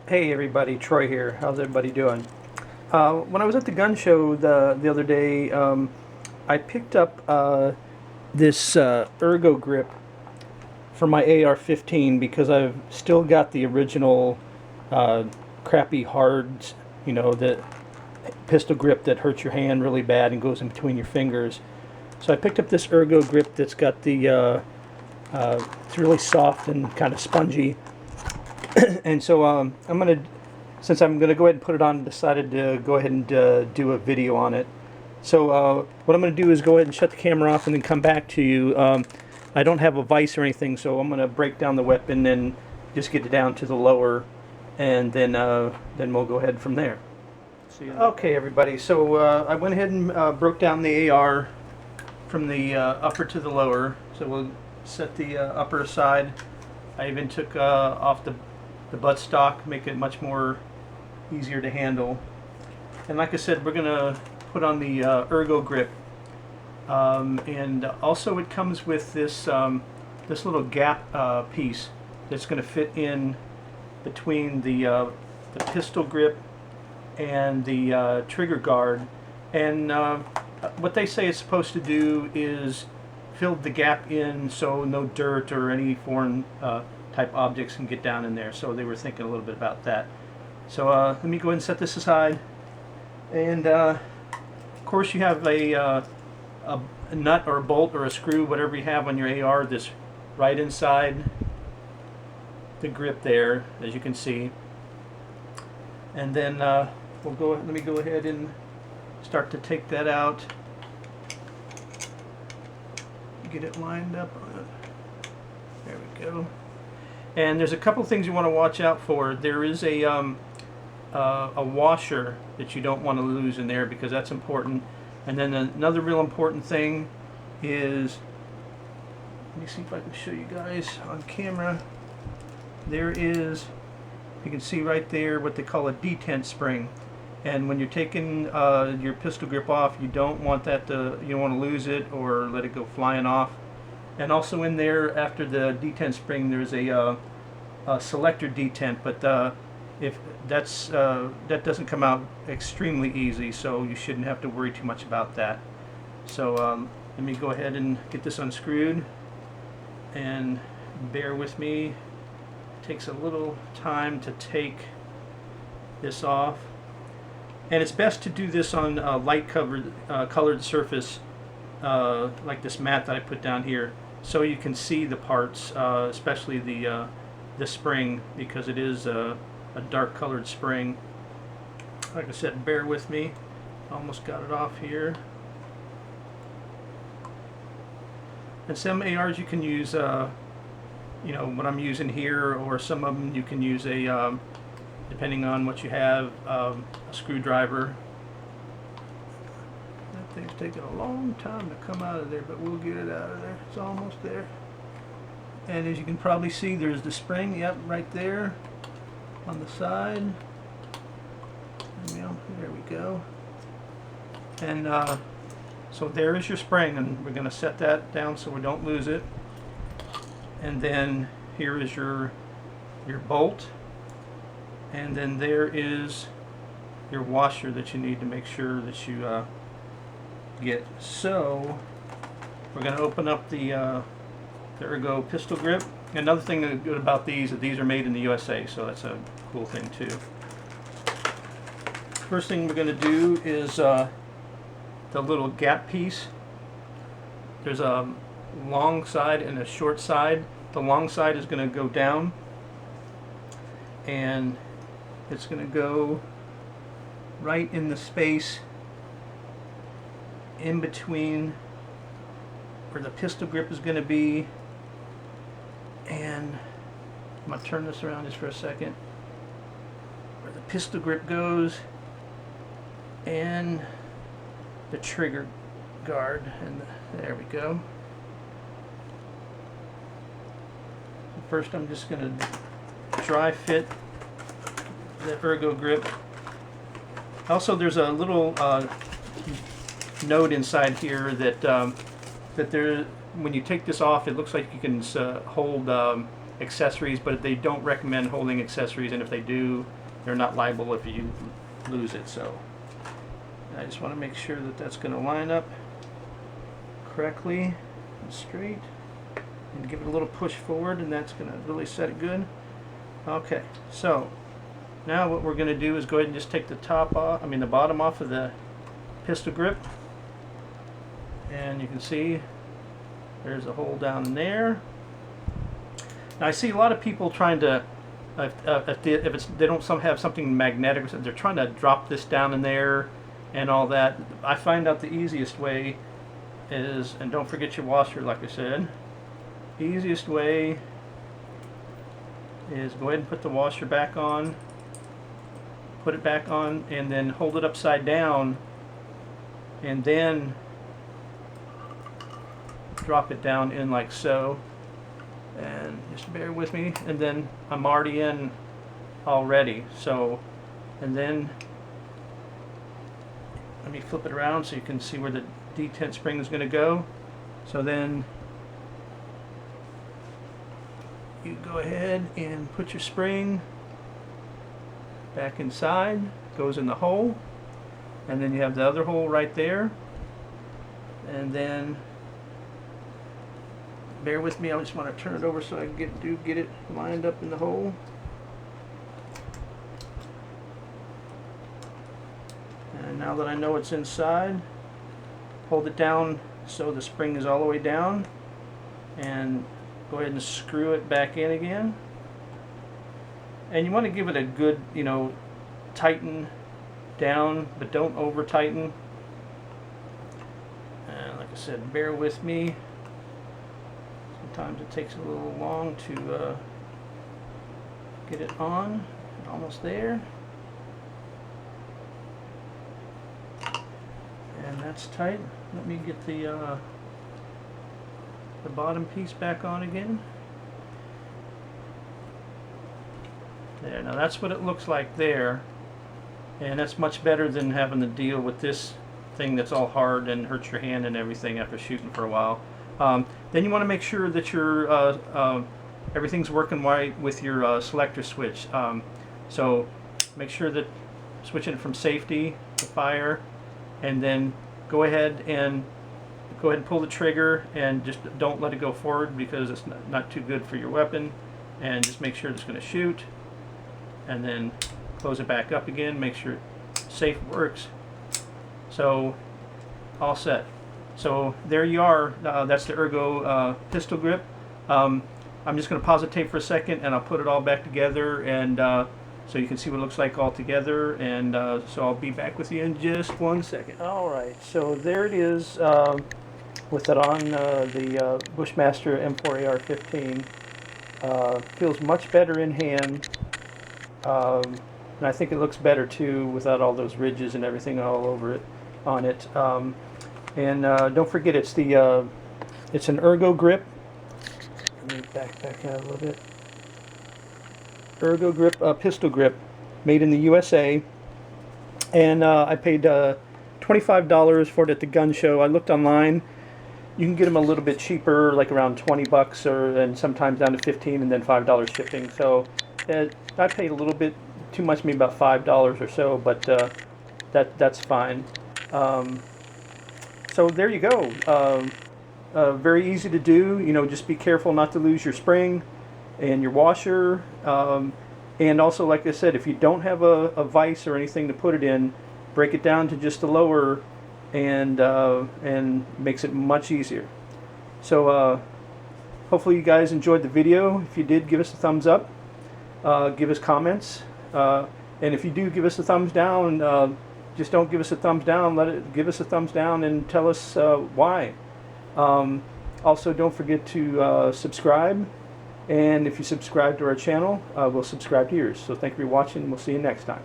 Hey everybody, Troy here. How's everybody doing? When I was at the gun show the other day, I picked up this Ergo grip for my AR-15 because I've still got the original uh, crappy hard, the pistol grip that hurts your hand really bad and goes in between your fingers. So I picked up this Ergo grip that's got it's really soft and kind of spongy. And so since I'm gonna go ahead and put it on, decided to go ahead and do a video on it. So what I'm gonna do is go ahead and shut the camera off and then come back to you. I don't have a vise or anything, so I'm gonna break down the weapon and just get it down to the lower, and then we'll go ahead from there. Okay, everybody. So I went ahead and broke down the AR from the upper to the lower. So we'll set the upper aside. I even took off the buttstock, make it much more easier to handle. And like I said, we're gonna put on the Ergo grip, and also it comes with this little gap piece that's gonna fit in between the pistol grip and the trigger guard. And what they say it's supposed to do is fill the gap in so no dirt or any foreign type objects can get down in there. So they were thinking a little bit about that. So let me go ahead and set this aside. And of course you have a nut or a bolt or a screw, whatever you have on your AR, this right inside the grip there, as you can see. And then let me go ahead and start to take that out. Get it lined up. There we go. And there's a couple things you want to watch out for. There is a washer that you don't want to lose in there because that's important. And then another real important thing is, let me see if I can show you guys on camera. There is, you can see right there what they call a detent spring. And when you're taking your pistol grip off, you don't want that you don't want to lose it or let it go flying off. And also in there, after the detent spring, there's a selector detent, but if that doesn't come out extremely easy, so you shouldn't have to worry too much about that. So let me go ahead and get this unscrewed, and bear with me. It takes a little time to take this off. And it's best to do this on a light colored surface, like this mat that I put down here, so you can see the parts, especially the spring, because it is a dark colored spring. Like I said, bear with me. Almost got it off here. And some ARs you can use, what I'm using here, or some of them you can use depending on what you have, a screwdriver. That thing's taking a long time to come out of there, but we'll get it out of there. It's almost there. And as you can probably see, there's the spring, yep, right there on the side. There we go. And so there is your spring, and we're going to set that down so we don't lose it. And then here is your bolt. And then there is your washer that you need to make sure that you get. So we're going to open up the Ergo pistol grip. Another thing that's good about these is these are made in the USA, so that's a cool thing too. First thing we're going to do is the little gap piece. There's a long side and a short side. The long side is going to go down, and it's going to go right in the space in between where the pistol grip is going to be. And I'm going to turn this around just for a second. Where the pistol grip goes and the trigger guard. And there we go. First I'm just going to dry fit the Ergo grip. Also, there's a little note inside here that when you take this off, it looks like you can hold accessories, but they don't recommend holding accessories, and if they do, they're not liable if you lose it. So I just want to make sure that that's going to line up correctly and straight, and give it a little push forward, and that's going to really set it good. Okay, so now what we're going to do is go ahead and just take the the bottom off of the pistol grip, and you can see there's a hole down there. Now I see a lot of people trying to, if they don't have something magnetic, they're trying to drop this down in there and all that. I find out the easiest way is, and don't forget your washer, like I said. The easiest way is go ahead and put the washer back on, put it back on, and then hold it upside down, and then drop it down in like so. And just bear with me, and then I'm already in already. So, and then let me flip it around so you can see where the detent spring is going to go. So then you go ahead and put your spring back inside, goes in the hole, and then you have the other hole right there, and then bear with me, I just want to turn it over so I can get it lined up in the hole. And now that I know it's inside, hold it down so the spring is all the way down, and go ahead and screw it back in again. And you want to give it a good, tighten down, but don't over tighten. And like I said, bear with me. Sometimes it takes a little long to get it on. Almost there. And that's tight. Let me get the bottom piece back on again. There, now that's what it looks like there. And that's much better than having to deal with this thing that's all hard and hurts your hand and everything after shooting for a while. Then you want to make sure that your everything's working right with your selector switch. So make sure that switching it from safety to fire, and then go ahead and pull the trigger, and just don't let it go forward because it's not too good for your weapon, and just make sure it's going to shoot, and then close it back up again, make sure safe works. So all set. So there you are. That's the Ergo pistol grip. I'm just going to pause the tape for a second, and I'll put it all back together, and so you can see what it looks like all together. And so I'll be back with you in just 1 second. All right. So there it is with it on the Bushmaster M4 AR-15. Feels much better in hand, and I think it looks better too without all those ridges and everything all over it on it. And don't forget, it's an Ergo grip. Let me back out a little bit. Ergo grip, pistol grip, made in the USA. And I paid $25 for it at the gun show. I looked online. You can get them a little bit cheaper, like around 20 bucks, and sometimes down to 15, and then $5 shipping. So I paid a little bit too much, maybe about $5 or so, but that's fine. So there you go. Very easy to do. Just be careful not to lose your spring and your washer. And also, like I said, if you don't have a vise or anything to put it in, break it down to just the lower, and makes it much easier. So hopefully you guys enjoyed the video. If you did, give us a thumbs up. Give us comments. And if you do give us a thumbs down, just don't give us a thumbs down. Give us a thumbs down and tell us why. Also, don't forget to subscribe. And if you subscribe to our channel, we'll subscribe to yours. So thank you for watching. We'll see you next time.